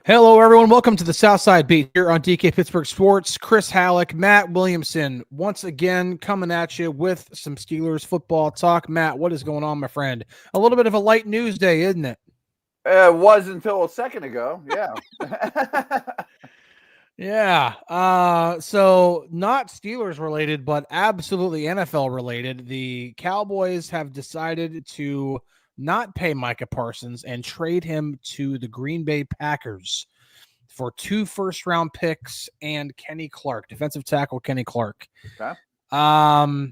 Hello, everyone. Welcome to the Southside Beat here on DK Pittsburgh Sports. Chris Halicke, Matt Williamson, once again coming at you with some Steelers football talk. Matt, what is going on, my friend? A little bit of a light news day, isn't it? It was until a second ago. Yeah. Yeah. So not Steelers related, but absolutely NFL related. The Cowboys have decided to not pay Micah Parsons and trade him to the Green Bay Packers for 2 first-round picks and Kenny Clark, defensive tackle Kenny Clark. Okay. Wow.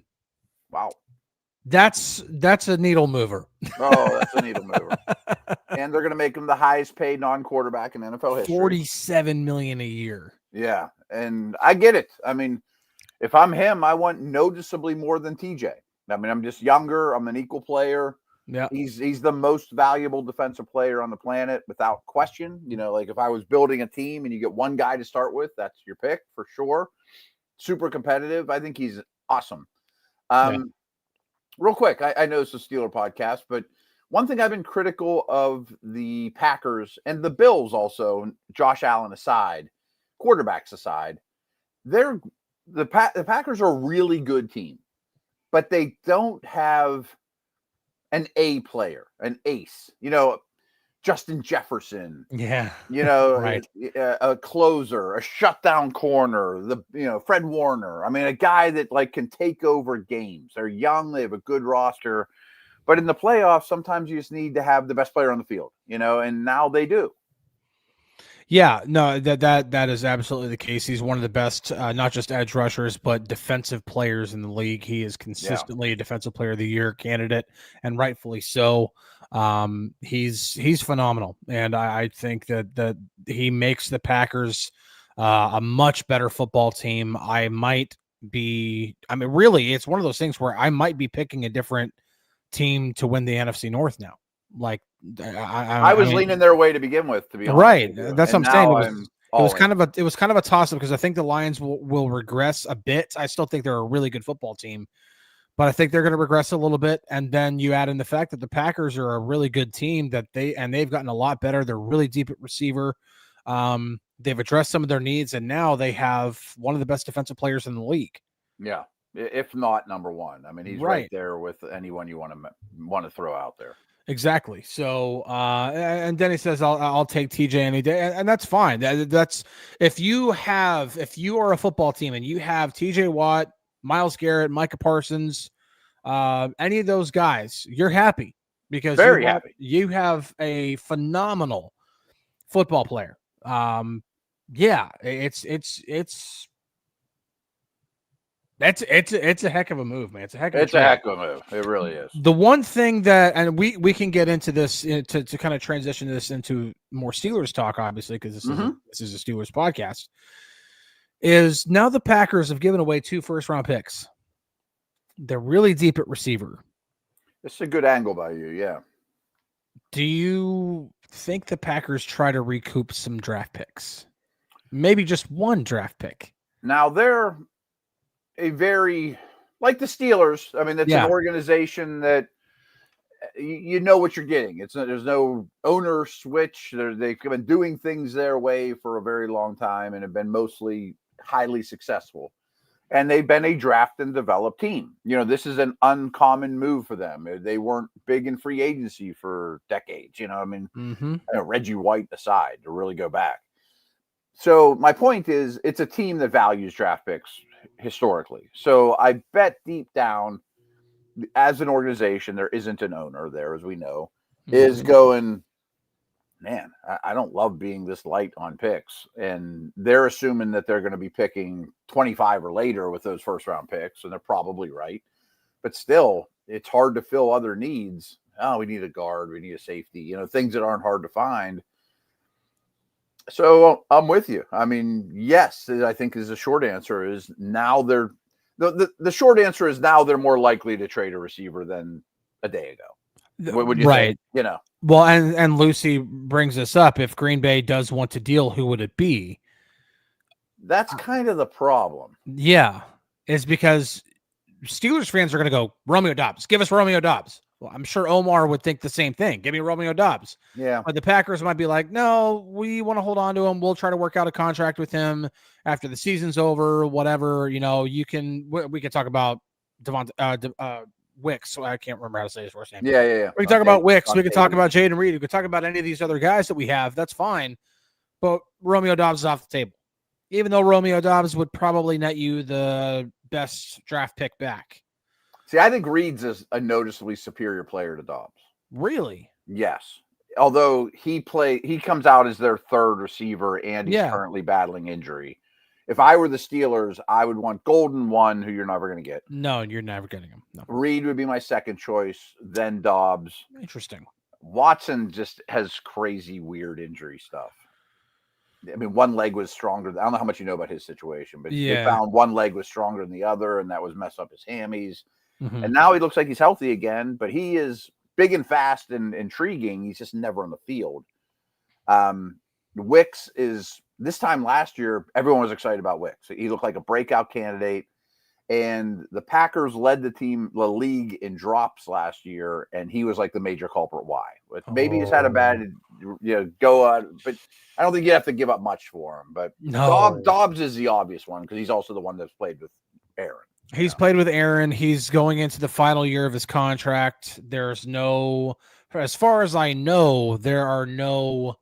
That's a needle mover. Oh, that's a needle mover. And they're going to make him the highest paid non-quarterback in NFL history. $47 million a year. Yeah, and I get it. I mean, if I'm him, I want noticeably more than TJ. I mean, I'm just younger. I'm an equal player. Yeah, he's the most valuable defensive player on the planet without question. You know, like if I was building a team and you get one guy to start with, that's your pick for sure. Super competitive. I think he's awesome. Real quick, I know it's a Steeler podcast, but one thing I've been critical of the Packers and the Bills also, Josh Allen aside, quarterbacks aside, the Packers are a really good team, but they don't have an A player, an ace, Justin Jefferson, right. A closer, a shutdown corner, Fred Warner. I mean, a guy that can take over games. They're young. They have a good roster, but in the playoffs, sometimes you just need to have the best player on the field, and now they do. Yeah, no, that is absolutely the case. He's one of the best, not just edge rushers, but defensive players in the league. He is consistently a defensive player of the year candidate, and rightfully so. He's phenomenal, and I think that he makes the Packers a much better football team. Really, it's one of those things where I might be picking a different team to win the NFC North now. I was leaning their way to begin with, to be honest. Right. That's what I'm saying. It was kind of a toss-up because I think the Lions will regress a bit. I still think they're a really good football team, but I think they're going to regress a little bit. And then you add in the fact that the Packers are a really good team they've gotten a lot better. They're really deep at receiver. They've addressed some of their needs, and now they have one of the best defensive players in the league. Yeah, if not number one. I mean, he's right there with anyone you want to throw out there. Exactly. So, and then he says, I'll take TJ any day. And that's fine. That's if you are a football team and you have TJ Watt, Myles Garrett, Micah Parsons, any of those guys, you're happy because you have a phenomenal football player. It's a heck of a move, man. It's a heck of a move. It really is. The one thing that, and we can get into this to kind of transition this into more Steelers talk, obviously, because this is a Steelers podcast, is now the Packers have given away 2 first-round picks. They're really deep at receiver. It's a good angle by you, yeah. Do you think the Packers try to recoup some draft picks? Maybe just 1 draft pick. Now they're a very, like the Steelers. I mean, that's an organization that you know what you're getting. There's no owner switch. They've been doing things their way for a very long time and have been mostly highly successful. And they've been a draft and develop team. This is an uncommon move for them. They weren't big in free agency for decades. Reggie White aside, to really go back. So my point is, it's a team that values draft picks historically. So I bet deep down, as an organization, there isn't an owner there, as we know, is going, man, I don't love being this light on picks. And they're assuming that they're going to be picking 25 or later with those first round picks, and they're probably right. But still, it's hard to fill other needs. Oh, we need a guard, we need a safety, things that aren't hard to find. So I'm with you. I mean, yes, I think is the short answer is now they're the short answer is now they're more likely to trade a receiver than a day ago. What would you think? Well, and Lucy brings this up. If Green Bay does want to deal, who would it be? That's kind of the problem. Yeah, it's because Steelers fans are going to go, Romeo Doubs. Give us Romeo Doubs. Well, I'm sure Omar would think the same thing. Give me Romeo Doubs. Yeah. But the Packers might be like, no, we want to hold on to him. We'll try to work out a contract with him after the season's over, whatever. You know, we can talk about Wicks. So I can't remember how to say his first name. Yeah. We can talk about Wicks. We can talk about Jaden Reed. We can talk about any of these other guys that we have. That's fine. But Romeo Doubs is off the table. Even though Romeo Doubs would probably net you the best draft pick back. See, I think Reed's is a noticeably superior player to Doubs. Really? Yes. Although he comes out as their third receiver and he's currently battling injury. If I were the Steelers, I would want Golden one, who you're never going to get. No, you're never getting him. No. Reed would be my second choice, then Doubs. Interesting. Watson just has crazy, weird injury stuff. I mean, one leg was stronger. I don't know how much you know about his situation, but they found one leg was stronger than the other, and that was mess up his hammies. Mm-hmm. And now he looks like he's healthy again, but he is big and fast and intriguing. He's just never on the field. Wicks is, this time last year, everyone was excited about Wicks. He looked like a breakout candidate, and the Packers led the league in drops last year, and he was like the major culprit why. Maybe he's had a bad go on, but I don't think you have to give up much for him. But Doubs is the obvious one because he's also the one that's played with Aaron. He's played with Aaron. He's going into the final year of his contract. There's no, as far as I know, there are no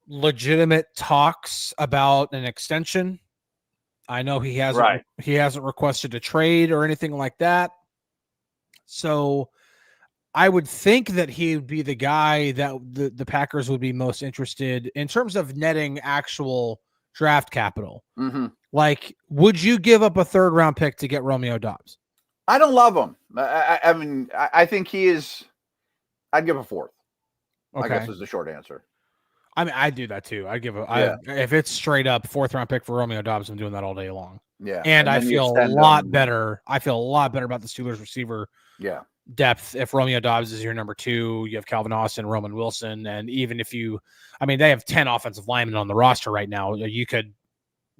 legitimate talks about an extension. I know he hasn't requested a trade or anything like that. So I would think that he would be the guy that the Packers would be most interested in terms of netting actual draft capital. Mm-hmm. Like, would you give up a third round pick to get Romeo Doubs? I don't love him. I mean, I think he is. I'd give a fourth. Okay. I guess is the short answer. I mean, I do that too. I give if it's straight up fourth round pick for Romeo Doubs, I'm doing that all day long. Yeah, and I feel a lot better. I feel a lot better about the Steelers receiver. Depth. If Romeo Doubs is your number 2, you have Calvin Austin, Roman Wilson, and even if they have 10 offensive linemen on the roster right now. You could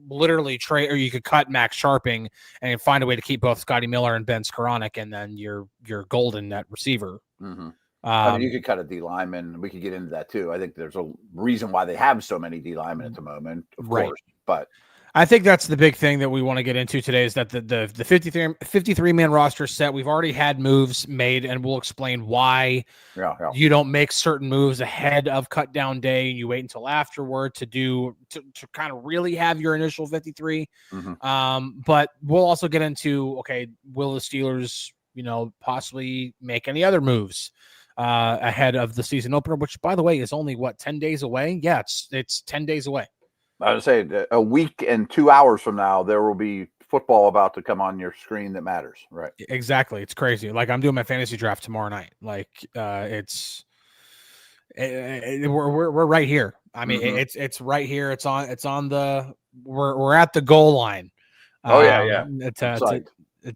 literally trade, or you could cut Max Sharping and find a way to keep both Scotty Miller and Ben Skoranek, and then you're golden at receiver. Mm-hmm. I mean, you could cut a D lineman. We could get into that too. I think there's a reason why they have so many D linemen at the moment, of course. But I think that's the big thing that we want to get into today is that the 53-man roster set, we've already had moves made, and we'll explain why you don't make certain moves ahead of cut down day and you wait until afterward to kind of really have your initial 53. Mm-hmm. But we'll also get into, okay, will the Steelers, possibly make any other moves ahead of the season opener, which, by the way, is only 10 days away? Yeah, it's 10 days away. I would say a week and 2 hours from now, there will be football about to come on your screen that matters. Right. Exactly. It's crazy. Like, I'm doing my fantasy draft tomorrow night. Like, we're right here. I mean, mm-hmm. it's right here. It's on we're at the goal line.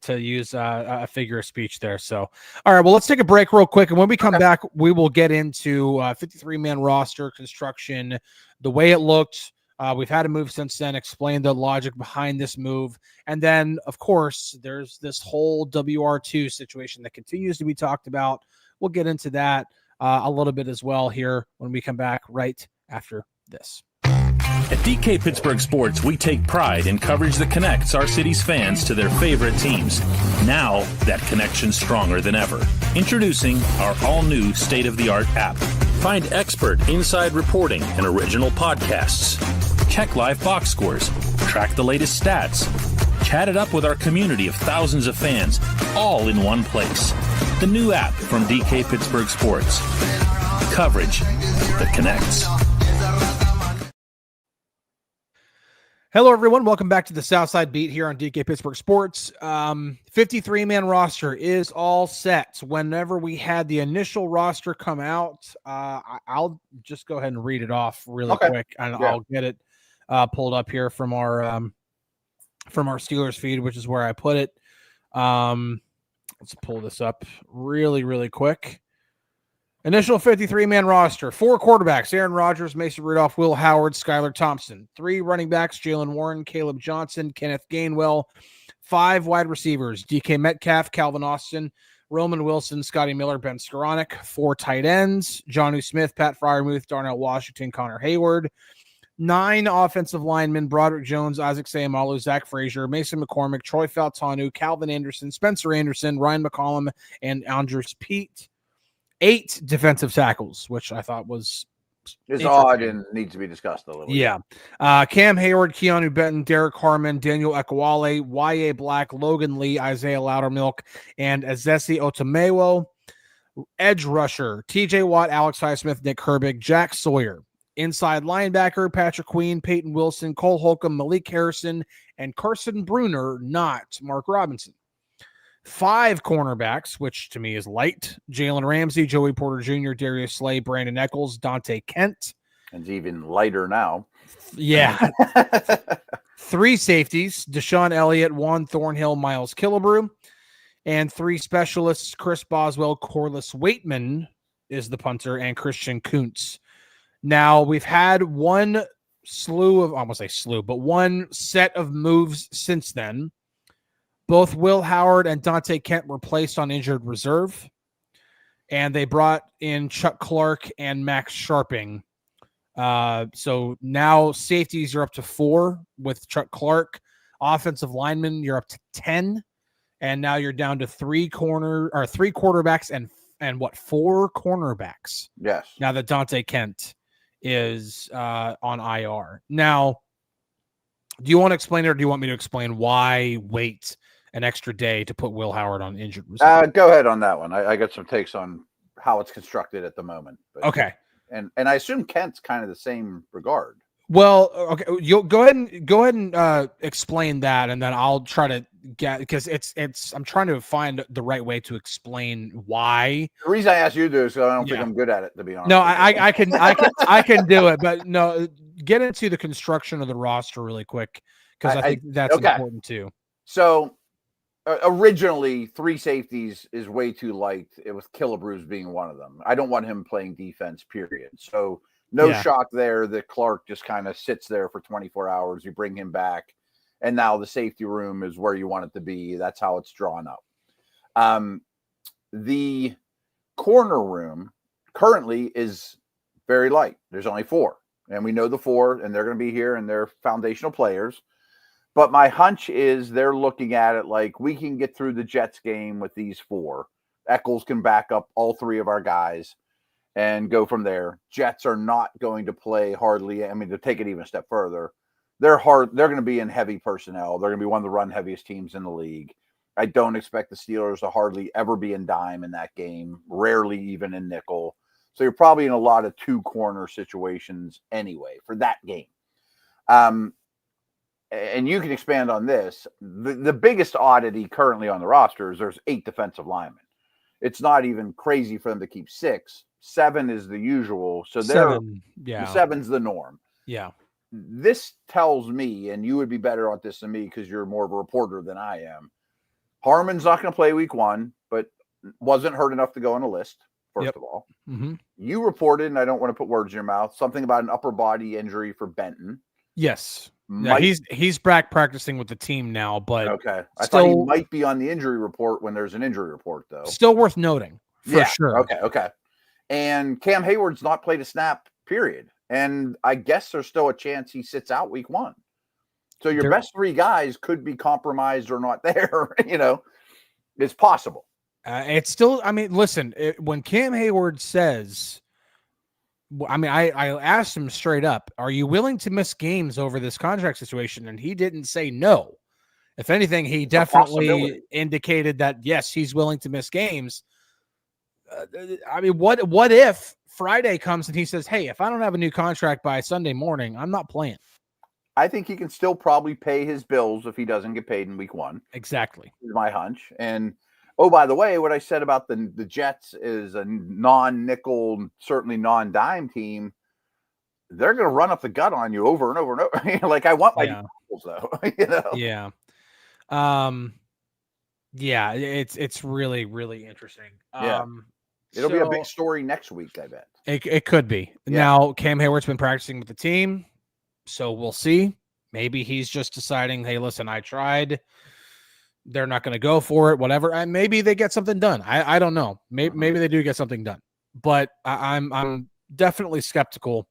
To use a figure of speech there. So, all right, well, let's take a break real quick. And when we come back, we will get into 53-man roster construction, the way it looked. We've had a move since then, explain the logic behind this move. And then, of course, there's this whole WR2 situation that continues to be talked about. We'll get into that a little bit as well here when we come back right after this. At DK Pittsburgh Sports, we take pride in coverage that connects our city's fans to their favorite teams. Now, that connection's stronger than ever. Introducing our all-new state-of-the-art app. Find expert inside reporting and original podcasts. Check live box scores. Track the latest stats. Chat it up with our community of thousands of fans, all in one place. The new app from DK Pittsburgh Sports. Coverage that connects. Hello, everyone. Welcome back to the Southside Beat here on DK Pittsburgh Sports. 53-man roster is all set. Whenever we had the initial roster come out, I'll just go ahead and read it off really quick, and I'll get it pulled up here from our Steelers feed, which is where I put it. Let's pull this up really, really quick. Initial 53-man roster, 4 quarterbacks, Aaron Rodgers, Mason Rudolph, Will Howard, Skylar Thompson. 3 running backs, Jalen Warren, Caleb Johnson, Kenneth Gainwell. 5 wide receivers, DK Metcalf, Calvin Austin, Roman Wilson, Scotty Miller, Ben Skoranek. 4 tight ends, Jonnu Smith, Pat Fryermuth, Darnell Washington, Connor Hayward. 9 offensive linemen, Broderick Jones, Isaac Seumalo, Zach Frazier, Mason McCormick, Troy Faltanu, Calvin Anderson, Spencer Anderson, Ryan McCollum, and Andrews Pete. 8 defensive tackles, which I thought is odd and needs to be discussed a little. Yeah. Cam Hayward, Keanu Benton, Derek Harmon, Daniel Ekwale, Y.A. Black, Logan Lee, Isaiah Loudermilk, and Azesi Otomewo. Edge rusher, TJ Watt, Alex Highsmith, Nick Herbig, Jack Sawyer. Inside linebacker, Patrick Queen, Peyton Wilson, Cole Holcomb, Malik Harrison, and Carson Bruner, not Mark Robinson. 5 cornerbacks, which to me is light. Jalen Ramsey, Joey Porter Jr., Darius Slay, Brandon Eccles, Dante Kent. And it's even lighter now. Yeah. 3 safeties, Deshaun Elliott, Juan Thornhill, Miles Killebrew. And 3 specialists, Chris Boswell, Corliss Waitman is the punter, and Christian Kuntz. Now, we've had one set of moves since then. Both Will Howard and Dante Kent were placed on injured reserve, and they brought in Chuck Clark and Max Sharping. So now safeties, you're up to 4 with Chuck Clark. Offensive linemen, you're up to 10, and now you're down to 3 quarterbacks and 4 cornerbacks. Yes. Now that Dante Kent is on IR. Now, do you want to explain it, or do you want me to explain why wait an extra day to put Will Howard on injured reserve? Go ahead on that one. I got some takes on how it's constructed at the moment. But, okay. And I assume Kent's kind of the same regard. Well, okay, you'll go ahead and explain that, and then I'll try to get, because I'm trying to find the right way to explain why. The reason I asked you to do is because I don't think I'm good at it, to be honest. No, I can do it, but no, get into the construction of the roster really quick, because I think that's important too. So originally 3 safeties is way too light, with Killebrews being one of them. I don't want him playing defense, period. So no shock there that Clark just kind of sits there for 24 hours. You bring him back, and now the safety room is where you want it to be. That's how it's drawn up. The corner room currently is very light. There's only 4, and we know the 4, and they're going to be here, and they're foundational players. But my hunch is they're looking at it like, we can get through the Jets game with these 4. Eccles can back up all 3 of our guys and go from there. Jets are not going to play hardly. I mean, to take it even a step further, they're going to be in heavy personnel. They're going to be one of the run heaviest teams in the league. I don't expect the Steelers to hardly ever be in dime in that game, rarely even in nickel. So you're probably in a lot of 2 corner situations anyway for that game. And you can expand on this. The biggest oddity currently on the roster is there's 8 defensive linemen. It's not even crazy for them to keep 6. 7 is the usual. So 7's the norm. Yeah. This tells me, and you would be better at this than me because you're more of a reporter than I am, Harmon's not going to play week 1, but wasn't hurt enough to go on a list, first of all. Mm-hmm. You reported, and I don't want to put words in your mouth, something about an upper body injury for Benton. Yes. Yeah, he's back practicing with the team now, but okay. I thought he might be on the injury report when there's an injury report, though. Still worth noting, for sure. Okay. And Cam Hayward's not played a snap, period. And I guess there's still a chance he sits out week 1. So your best 3 guys could be compromised or not there. It's possible. It's still, I mean, listen, when Cam Hayward says, I mean, I asked him straight up, are you willing to miss games over this contract situation? And he didn't say no. If anything, he definitely indicated that, yes, he's willing to miss games. I mean, what if Friday comes and he says, hey, if I don't have a new contract by Sunday morning, I'm not playing? I think he can still probably pay his bills if he doesn't get paid in week 1. Exactly. Is my hunch. And oh, by the way, what I said about the Jets is a non-nickel, certainly non-dime team. They're going to run up the gut on you over and over and over. Like, I want my tackles, though. Yeah. Yeah, it's really, really interesting. It'll be a big story next week, I bet. It could be. Yeah. Now, Cam Hayward's been practicing with the team, so we'll see. Maybe he's just deciding, hey, listen, I tried. they're not going to go for it, whatever. And maybe they get something done. I don't know. Maybe they do get something done. But I'm definitely skeptical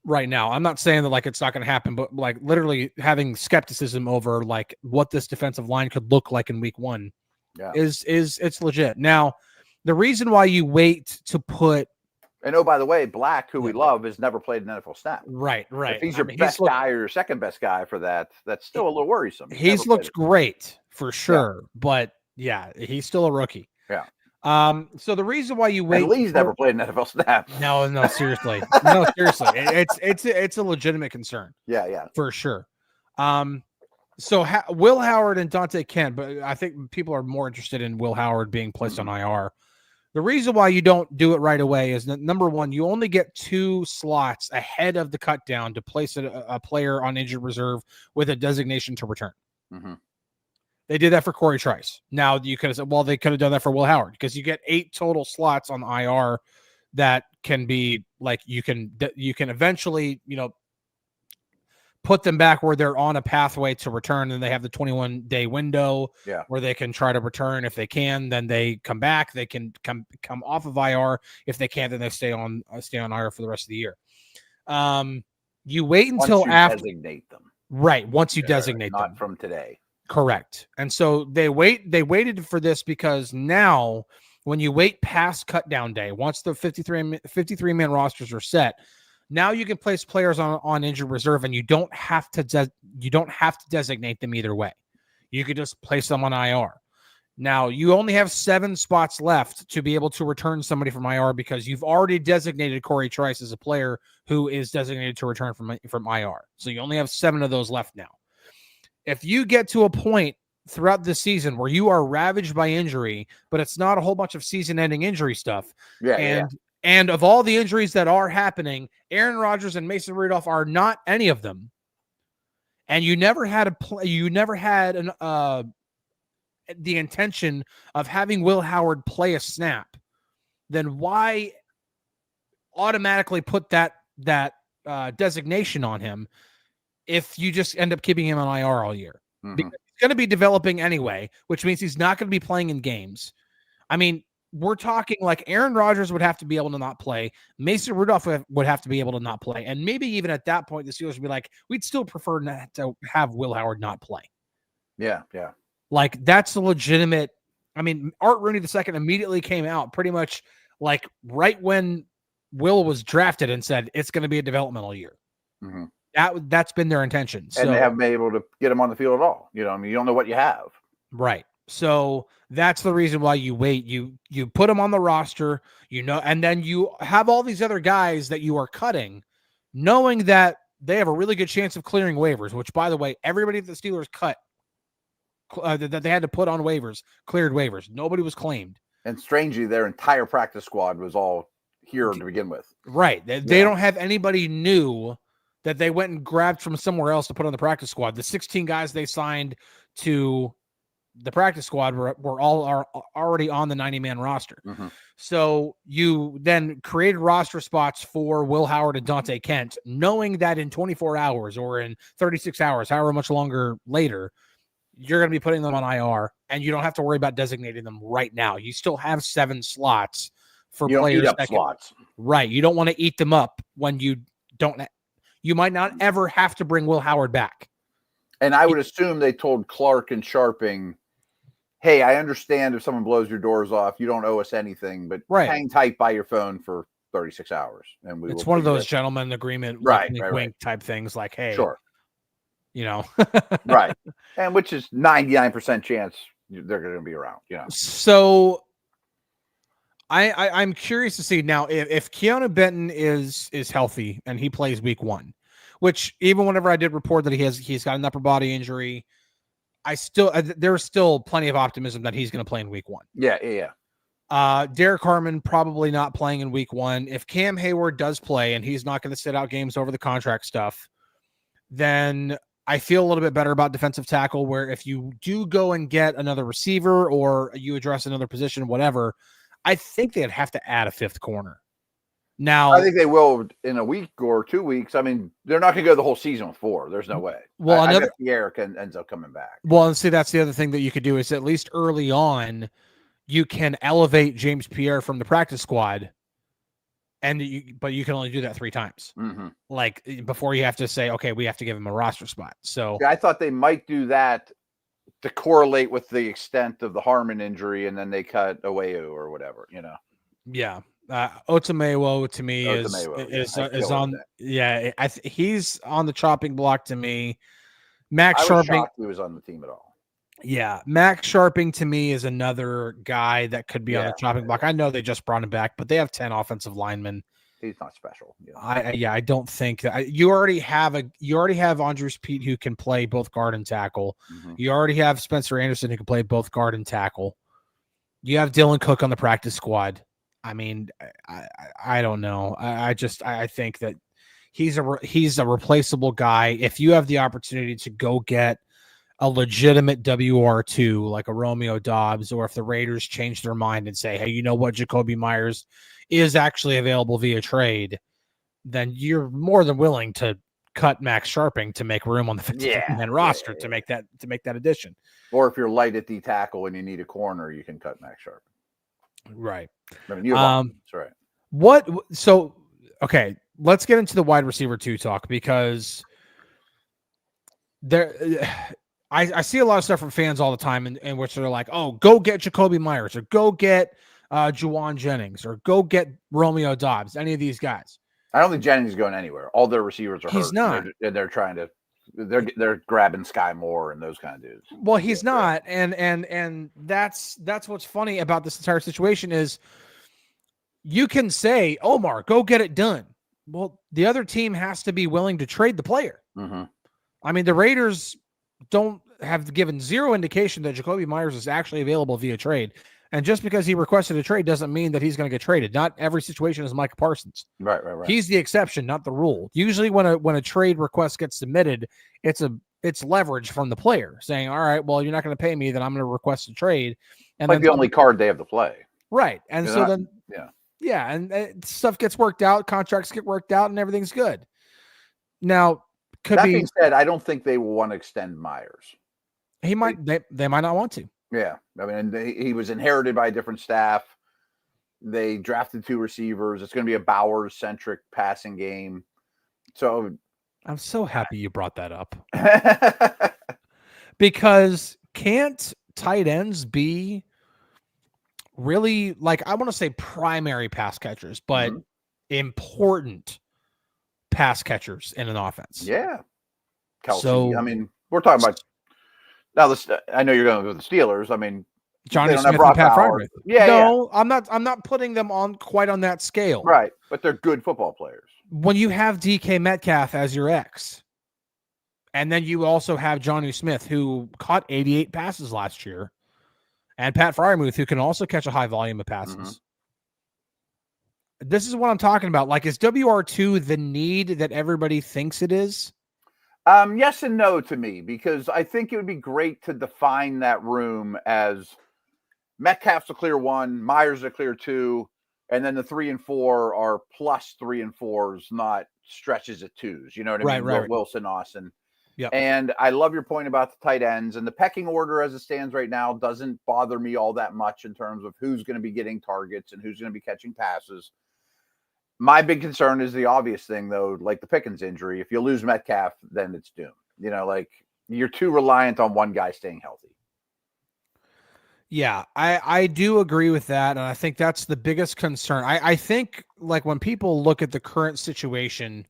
right now. I'm not saying that like it's not going to happen, but like literally having skepticism over like what this defensive line could look like in week 1 is it's legit. Now, the reason why you wait to put and by the way, Black, who we love, has never played an NFL snap. Right. If he's your best guy or your second best guy for that, that's still a little worrisome. He's looked great for sure, but he's still a rookie. Yeah. So the reason why you wait, and Lee's never played an NFL snap. No, seriously, it's a legitimate concern. Yeah, for sure. So Will Howard and Dante Kent, but I think people are more interested in Will Howard being placed on IR. The reason why you don't do it right away is that, number one, you only get 2 slots ahead of the cut down to place a player on injured reserve with a designation to return. Mm-hmm. They did that for Corey Trice. Now you could have said, well, they could have done that for Will Howard because you get 8 total slots on IR that can be like you can eventually, put them back where they're on a pathway to return, and they have the 21-day window where they can try to return. If they can, then they come back. They can come off of IR. If they can't, then they stay on IR for the rest of the year. You wait until after designate them. Right. Once you designate them. Not from today. Correct. And so they waited for this because now when you wait past cut down day, once the 53-man rosters are set, now you can place players on injured reserve, and you don't have to designate them either way. You could just place them on IR. Now you only have 7 spots left to be able to return somebody from IR because you've already designated Corey Trice as a player who is designated to return from IR. So you only have 7 of those left now. If you get to a point throughout the season where you are ravaged by injury, but it's not a whole bunch of season-ending injury stuff, and of all the injuries that are happening, Aaron Rodgers and Mason Rudolph are not any of them. And you never had the intention of having Will Howard play a snap. Then why automatically put that designation on him if you just end up keeping him on IR all year? Mm-hmm. Because he's going to be developing anyway, which means he's not going to be playing in games. I mean, we're talking like Aaron Rodgers would have to be able to not play. Mason Rudolph would have to be able to not play. And maybe even at that point, the Steelers would be like, we'd still prefer not to have Will Howard not play. Yeah. Like, that's a legitimate. I mean, Art Rooney II immediately came out pretty much like right when Will was drafted and said it's going to be a developmental year. Mm-hmm. That's been their intention. And they haven't been able to get him on the field at all. You don't know what you have. Right. So that's the reason why you wait. You put them on the roster, and then you have all these other guys that you are cutting, knowing that they have a really good chance of clearing waivers, which, by the way, everybody that the Steelers cut that they had to put on waivers, cleared waivers. Nobody was claimed. And strangely, their entire practice squad was all here to begin with. Right. They don't have anybody new that they went and grabbed from somewhere else to put on the practice squad. The 16 guys they signed to the practice squad were all already on the 90-man roster. Mm-hmm. So you then created roster spots for Will Howard and Dante Kent, knowing that in 24 hours or in 36 hours, however much longer later, you're going to be putting them on IR, and you don't have to worry about designating them right now. You still have 7 slots for players. Slots. Right. You don't want to eat them up when you might not ever have to bring Will Howard back. And I would assume they told Clark and Sharping, hey, I understand if someone blows your doors off, you don't owe us anything, but hang tight by your phone for 36 hours. And it's one of those gentleman agreement, wink type things like, hey, sure. Right. And which is 99% chance they're going to be around, So I'm curious to see now if Keanu Benton is healthy and he plays week 1, which even whenever I did report that he's got an upper body injury, there's still plenty of optimism that he's going to play in week 1. Yeah. Derek Harmon probably not playing in week 1. If Cam Hayward does play and he's not going to sit out games over the contract stuff, then I feel a little bit better about defensive tackle, where if you do go and get another receiver or you address another position, whatever, I think they'd have to add a 5th corner. Now, I think they will in a week or 2 weeks. I mean, they're not going to go the whole season with 4. There's no way. Well, I bet Pierre ends up coming back. Well, and see, that's the other thing that you could do is at least early on, you can elevate James Pierre from the practice squad, but you can only do that 3 times. Mm-hmm. Like before you have to say, okay, we have to give him a roster spot. So I thought they might do that to correlate with the extent of the Harmon injury, and then they cut Aweyu or whatever, Yeah. Otamewo to me is on. Yeah, he's on the chopping block to me. Max Sharping, he was on the team at all. Yeah, Max Sharping to me is another guy that could be on the chopping block. I know they just brought him back, but they have 10 offensive linemen. He's not special. I don't think that you already have Andrews Pete who can play both guard and tackle. Mm-hmm. You already have Spencer Anderson who can play both guard and tackle. You have Dylan Cook on the practice squad. I mean, I don't know. I think that he's a replaceable guy. If you have the opportunity to go get a legitimate WR2 like a Romeo Dobbs, or if the Raiders change their mind and say, hey, you know what, Jakobi Meyers is actually available via trade, then you're more than willing to cut Max Sharping to make room on the 50-man roster to make that addition. Or if you're light at D tackle and you need a corner, you can cut Max Sharping. Right. I mean, that's right. Okay, let's get into the wide receiver 2 talk, because I see a lot of stuff from fans all the time in which they're like, oh, go get Jakobi Meyers, or go get Juwan Jennings, or go get Romeo Dobbs, any of these guys. I don't think Jennings is going anywhere. All their receivers are hurt. He's not. They're trying to they're grabbing Sky Moore and those kind of dudes. Well, he's not, and that's what's funny about this entire situation is you can say, Omar, go get it done. Well, the other team has to be willing to trade the player. Mm-hmm. I mean, the Raiders don't have given zero indication that Jakobi Meyers is actually available via trade. And just because he requested a trade doesn't mean that he's going to get traded. Not every situation is Micah Parsons. Right. He's the exception, not the rule. Usually when a trade request gets submitted, it's leverage from the player saying, all right, well, you're not going to pay me, then I'm going to request a trade. And like the only card they have to play. Right. And so and stuff gets worked out, contracts get worked out, and everything's good. Now, that being said, I don't think they will want to extend Myers. They might not want to. Yeah. I mean, he was inherited by a different staff. They drafted 2 receivers. It's going to be a Bowers-centric passing game. So I'm so happy you brought that up. Because can't tight ends be really, like, I want to say primary pass catchers, but important pass catchers in an offense? Yeah. Kelsey. So, I mean, we're talking about now. I know you're going with the Steelers. I mean, Johnny Smith and Pat Freiermuth. No, I'm not putting them on quite on that scale. Right, but they're good football players. When you have DK Metcalf as your ex, and then you also have Johnny Smith, who caught 88 passes last year, and Pat Freiermuth, who can also catch a high volume of passes. Mm-hmm. This is what I'm talking about. Like, is WR2 the need that everybody thinks it is? Yes and no to me, because I think it would be great to define that room as Metcalf's a clear 1, Myers a clear 2, and then the 3 and 4 are plus 3 and 4s, not stretches at 2s. You know what I mean? Right. Wilson, Austin. Yeah. And I love your point about the tight ends, and the pecking order as it stands right now doesn't bother me all that much in terms of who's going to be getting targets and who's going to be catching passes. My big concern is the obvious thing, though, like the Pickens injury. If you lose Metcalf, then it's doomed. You know, like, you're too reliant on one guy staying healthy. Yeah, I do agree with that, and I think that's the biggest concern. I think, like, when people look at the current situation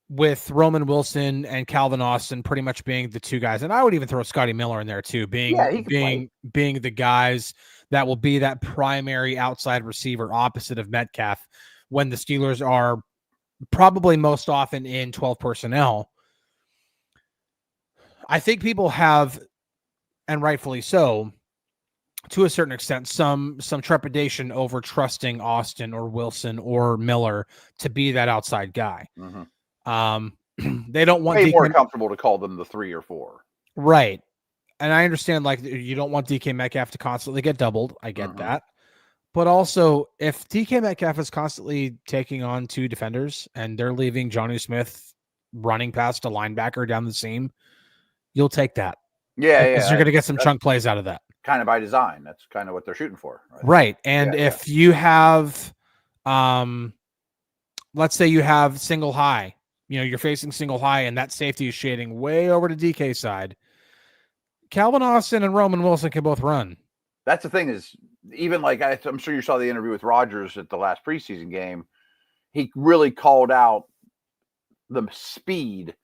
with Roman Wilson and Calvin Austin pretty much being the 2 guys, and I would even throw Scotty Miller in there too, being the guys that will be that primary outside receiver opposite of Metcalf when the Steelers are probably most often in 12 personnel. I think people have, and rightfully so, to a certain extent, some trepidation over trusting Austin or Wilson or Miller to be that outside guy. Mm-hmm. They don't want way more comfortable to call them the 3 or 4. Right. And I understand, like, you don't want DK Metcalf to constantly get doubled. I get that. But also, if DK Metcalf is constantly taking on 2 defenders and they're leaving Jonnu Smith running past a linebacker down the seam, you'll take that. Yeah, because you're going to get some chunk plays out of that. Kind of by design. That's kind of what they're shooting for. Right. And if you have, let's say you have single high, you're facing single high and that safety is shading way over to DK side, Calvin Austin and Roman Wilson can both run. That's the thing is, even like I'm sure you saw the interview with Rodgers at the last preseason game. He really called out the speed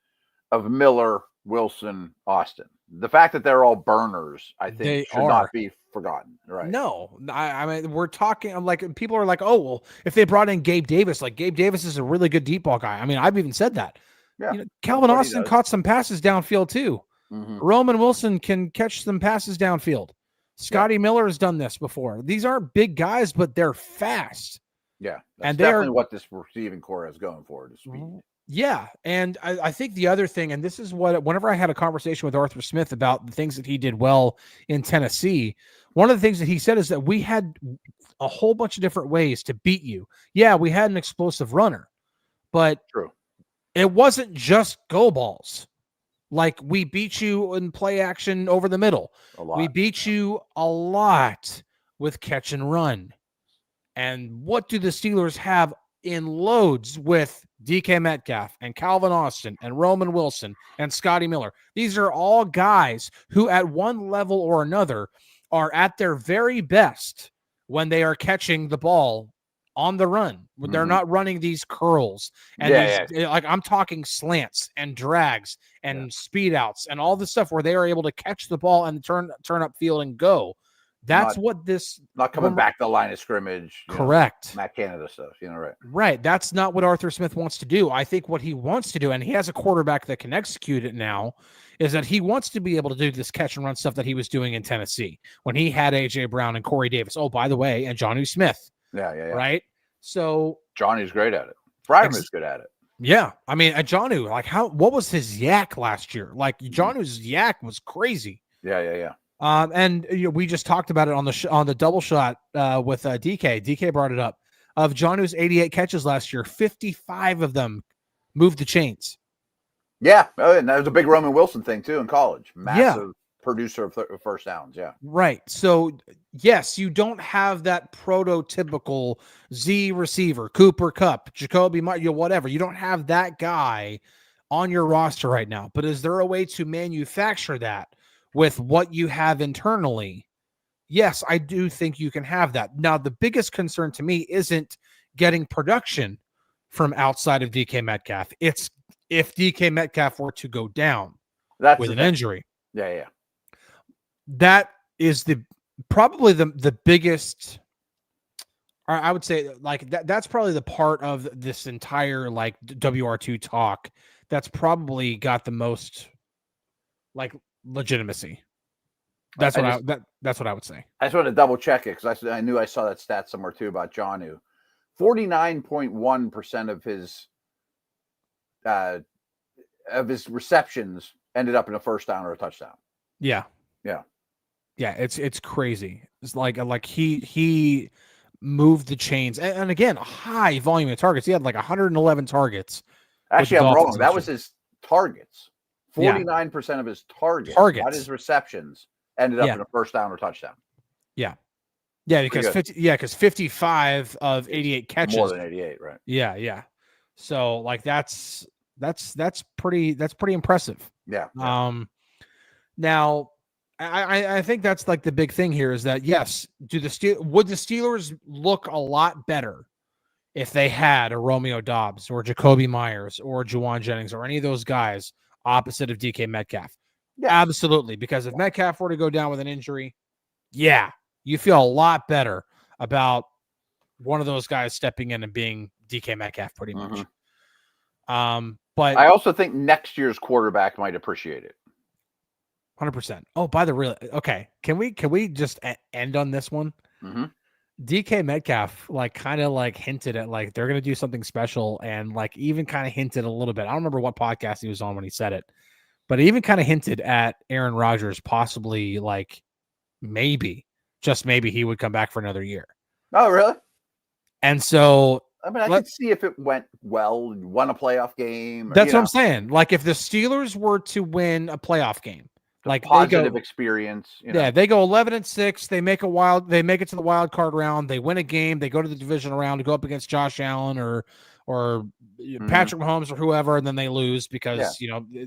of Miller, Wilson, Austin. The fact that they're all burners, I think, should not be forgotten. Right? No, I mean, we're talking. I'm like, people are like, oh, well, if they brought in Gabe Davis, like Gabe Davis is a really good deep ball guy. I mean, I've even said that. Yeah. Calvin Austin caught some passes downfield too. Mm-hmm. Roman Wilson can catch some passes downfield. Scotty Miller has done this before. These aren't big guys, but they're fast. Yeah, that's definitely what this receiving core is going for, is speed. Yeah, and I think the other thing, and this is what, whenever I had a conversation with Arthur Smith about the things that he did well in Tennessee, one of the things that he said is that we had a whole bunch of different ways to beat you. Yeah, we had an explosive runner, but it wasn't just go balls. Like, we beat you in play action over the middle. We beat you a lot with catch and run. And what do the Steelers have in loads with DK Metcalf and Calvin Austin and Roman Wilson and Scotty Miller? These are all guys who at one level or another are at their very best when they are catching the ball on the run. When they're not running these curls and like, I'm talking slants and drags and speed outs and all this stuff where they are able to catch the ball and turn up field and go. That's what this... Not coming back the line of scrimmage. Correct. Matt Canada stuff, right. Right. That's not what Arthur Smith wants to do. I think what he wants to do, and he has a quarterback that can execute it now, is that he wants to be able to do this catch and run stuff that he was doing in Tennessee when he had A.J. Brown and Corey Davis. Oh, by the way, and Jonnu Smith. Yeah. Right? So... Johnny's great at it. Fryerman's good at it. Yeah. I mean, Jonnu, like, what was his yak last year? Like, Jonnu's yak was crazy. Yeah. And we just talked about it on the double shot with DK. DK brought it up. Of Jonnu's 88 catches last year, 55 of them moved the chains. Yeah, and that was a big Roman Wilson thing too in college. Massive producer of first downs. Yeah, right. So yes, you don't have that prototypical Z receiver, Cooper Kupp, Jacoby, whatever. You don't have that guy on your roster right now. But is there a way to manufacture that with what you have internally? Yes, I do think you can have that. Now, the biggest concern to me isn't getting production from outside of DK Metcalf. It's if DK Metcalf were to go down with an injury. Yeah. That is probably the biggest, or I would say, like, that's probably the part of this entire, like, WR2 talk that's probably got the most, like, legitimacy. That's what I would say. I just wanted to double check it because I knew I saw that stat somewhere too about Jonnu. 49.1% of his receptions ended up in a first down or a touchdown. Yeah. It's crazy. It's like he moved the chains, and again, high volume of targets. He had like 111 targets. Actually, I'm wrong. That was his targets. 49% of his targets, not his receptions, ended up in a first down or touchdown. Yeah, because 55 of 88 catches, more than 88, right? Yeah. So, like, that's pretty impressive. Yeah. Now, I think that's like the big thing here is that, yes, would the Steelers look a lot better if they had a Romeo Doubs or Jacoby Myers or Juwan Jennings or any of those guys opposite of DK Metcalf? Yeah, absolutely. Because if Metcalf were to go down with an injury, you feel a lot better about one of those guys stepping in and being DK Metcalf pretty much. But I also think next year's quarterback might appreciate it. 100%. Oh, okay. Can we just end on this one? Mm-hmm. DK Metcalf kind of hinted at they're going to do something special, and even kind of hinted a little bit. I don't remember what podcast he was on when he said it, but he even kind of hinted at Aaron Rodgers possibly maybe, just maybe, he would come back for another year. Oh, really? And so, I mean, I could see if it went well, won a playoff game. That's what I'm saying. Like if the Steelers were to win a playoff game, like positive experience. Yeah, they go 11-6. They make it to the wild card round. They win a game. They go to the divisional round to go up against Josh Allen or Patrick Mahomes or whoever, and then they lose because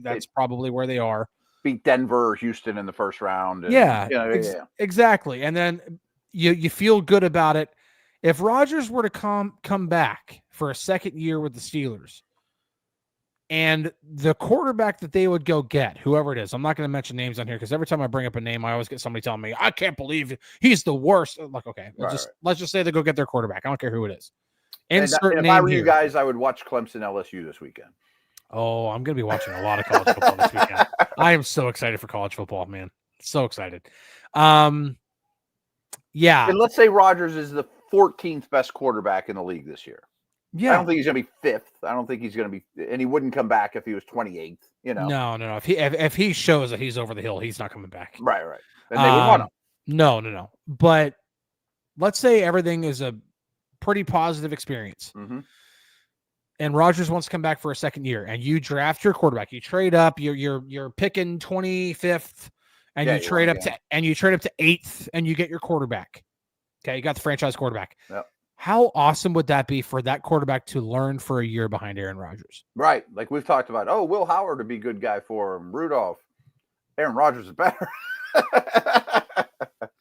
that's probably where they are. Beat Denver or Houston in the first round. And, exactly. And then you feel good about it. If Rodgers were to come back for a second year with the Steelers, and the quarterback that they would go get, whoever it is, I'm not going to mention names on here because every time I bring up a name, I always get somebody telling me, I can't believe he's the worst. I'm like, okay, let's just say they go get their quarterback. I don't care who it is. And if I were you guys, I would watch Clemson LSU this weekend. Oh, I'm going to be watching a lot of college football this weekend. I am so excited for college football, man. So excited. Yeah. And let's say Rodgers is the 14th best quarterback in the league this year. Yeah. I don't think he's going to be 5th. I don't think he's going to be, and he wouldn't come back if he was 28th, No. If he shows that he's over the hill, he's not coming back. Right. And they would want him. No. But let's say everything is a pretty positive experience. Mm-hmm. And Rodgers wants to come back for a second year, and you draft your quarterback. You trade up. You're picking 25th, and you trade up to 8th, and you get your quarterback. Okay, you got the franchise quarterback. Yep. How awesome would that be for that quarterback to learn for a year behind Aaron Rodgers? Right. Like we've talked about, Will Howard would be a good guy for him. Rudolph. Aaron Rodgers is better.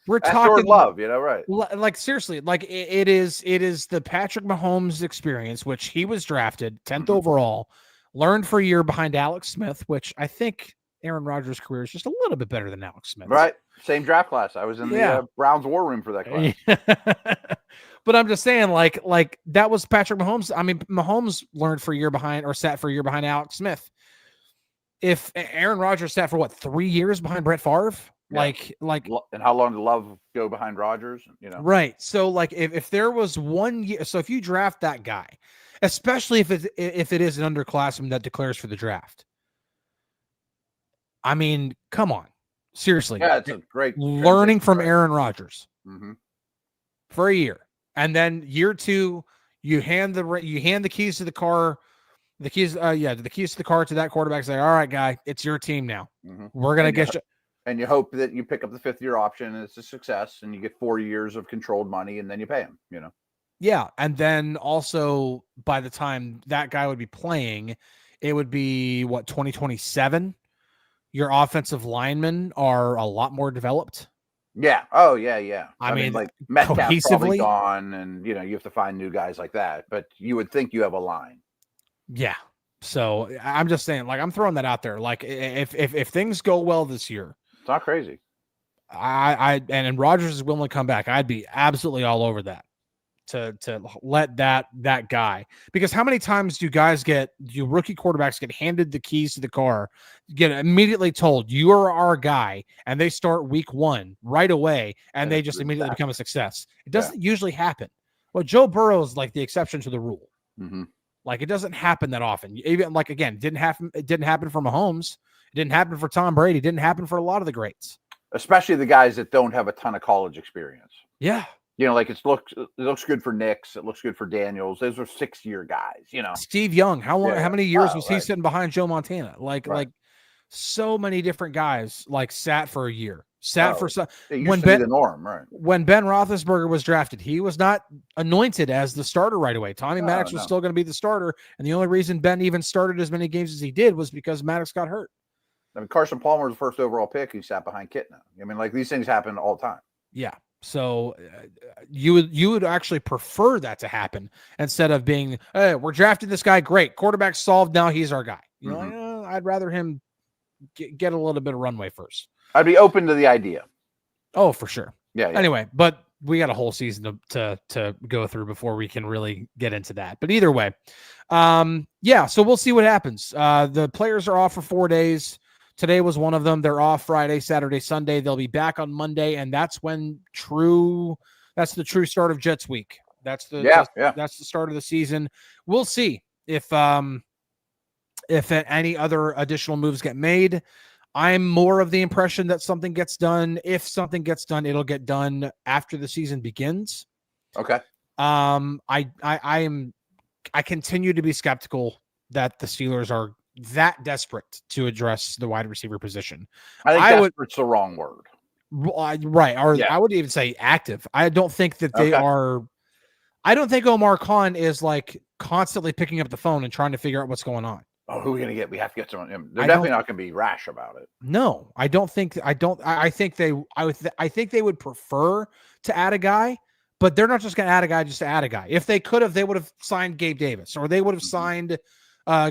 We're talking love, right? Like seriously, like it is the Patrick Mahomes experience, which he was drafted 10th overall, learned for a year behind Alex Smith, which I think Aaron Rodgers' career is just a little bit better than Alex Smith. Right. Same draft class. I was in the Browns war room for that class. But I'm just saying, like that was Patrick Mahomes. I mean, Mahomes learned for a year behind or sat for a year behind Alex Smith. If Aaron Rodgers sat for 3 years behind Brett Favre, like, and how long did Love go behind Rodgers? Right. So, like, if there was 1 year, so if you draft that guy, especially if it is an underclassman that declares for the draft, I mean, come on, seriously. Yeah, it's a great learning from Aaron Rodgers for a year. And then year 2, you hand the keys to the car, the keys to the car to that quarterback. Say, all right, guy, it's your team now. We're gonna get you. And you hope that you pick up the 5th-year option and it's a success, and you get 4 years of controlled money, and then you pay him. Yeah, and then also by the time that guy would be playing, it would be 2027. Your offensive linemen are a lot more developed. Yeah. Oh, yeah. I mean, like Metcalf's probably gone, and you have to find new guys like that. But you would think you have a line. Yeah. So I'm just saying, like, I'm throwing that out there. Like, if things go well this year, it's not crazy. And Rodgers is willing to come back, I'd be absolutely all over that. To let that guy, because how many times do rookie quarterbacks get handed the keys to the car, get immediately told you are our guy, and they start week 1 right away, and they just immediately become a success? It doesn't usually happen. Well, Joe Burrow is like the exception to the rule. Like, it doesn't happen that often. Even like, again, it didn't happen for Mahomes. It didn't happen for Tom Brady. It didn't happen for a lot of the greats, especially the guys that don't have a ton of college experience. Yeah. Like it looks good for Nix. It looks good for Daniels. Those are 6-year guys, Steve Young, how many years was he sitting behind Joe Montana? Like so many different guys sat for a year. For some. When Ben, the norm, right? When Ben Roethlisberger was drafted, he was not anointed as the starter right away. Tommy Maddox was still going to be the starter, and the only reason Ben even started as many games as he did was because Maddox got hurt. I mean, Carson Palmer was the first overall pick. He sat behind Kitna. I mean, like, these things happen all the time. Yeah. So you would actually prefer that to happen instead of being, hey, we're drafting this guy. Great. Quarterback solved. Now he's our guy. I'd rather him get a little bit of runway first. I'd be open to the idea. Oh, for sure. Yeah. Anyway, but we got a whole season to go through before we can really get into that. But either way, so we'll see what happens. The players are off for 4 days. Today was one of them. They're off Friday, Saturday, Sunday. They'll be back on Monday, and that's when that's the true start of Jets week. That's the start of the season. We'll see if any other additional moves get made. I'm more of the impression that something gets done. If something gets done, it'll get done after the season begins. Okay. I continue to be skeptical that the Steelers are that desperate to address the wide receiver position. I think desperate's the wrong word. Right. Or I would even say active. I don't think that they are. I don't think Omar Khan is like constantly picking up the phone and trying to figure out what's going on. Oh, who are we going to get? We have to get someone. They're definitely not going to be rash about it. No, I don't think. I think they would prefer to add a guy, but they're not just going to add a guy just to add a guy. If they could have, they would have signed Gabe Davis, or they would have signed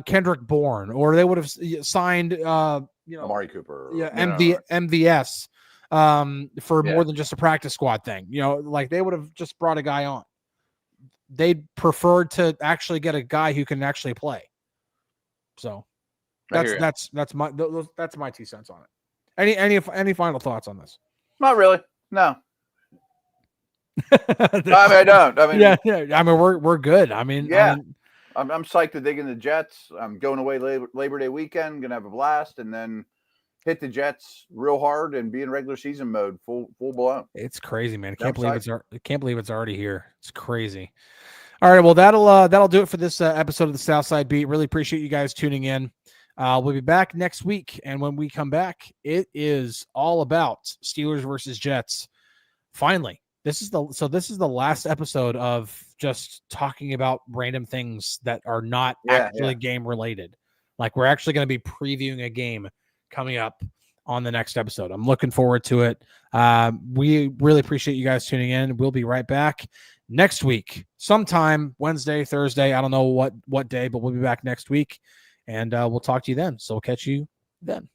Kendrick Bourne, or they would have signed Amari Cooper. MVS for more than just a practice squad thing. Like they would have just brought a guy on. They'd prefer to actually get a guy who can actually play. So that's my 2 cents on it. Any final thoughts on this? Not really. No. I don't. Yeah. I mean, we're good. I'm psyched to dig in the Jets. I'm going away Labor Day weekend. Gonna have a blast, and then hit the Jets real hard and be in regular season mode, full blown. It's crazy, man. I can't believe it's already here. It's crazy. All right, well that'll do it for this episode of the Southside Beat. Really appreciate you guys tuning in. We'll be back next week, and when we come back, it is all about Steelers versus Jets. Finally, this is the last episode of just talking about random things that are not actually game related. Like we're actually going to be previewing a game coming up on the next episode. I'm looking forward to it. We really appreciate you guys tuning in. We'll be right back next week, sometime Wednesday, Thursday. I don't know what day, but we'll be back next week, and we'll talk to you then. So we'll catch you then.